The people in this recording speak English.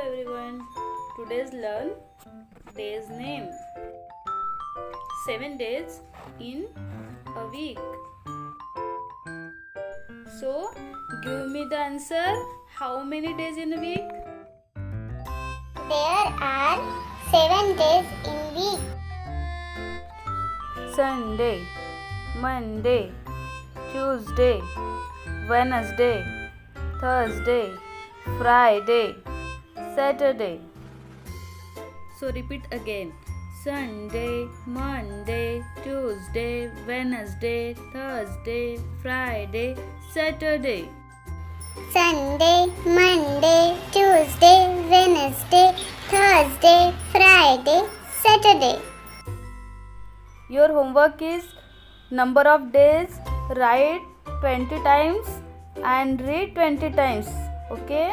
everyone. Today's learn day's name. 7 days in a week. So give me the answer. How many days in a week? There are 7 days in week. Sunday, Monday, Tuesday, Wednesday, Thursday, Friday, Saturday. So repeat again. Sunday, Monday, Tuesday, Wednesday, Thursday, Friday, Saturday. Sunday, Monday, Tuesday, Wednesday, Thursday, Friday, Saturday. Your homework is number of days. Write 20 times and read 20 times. Okay?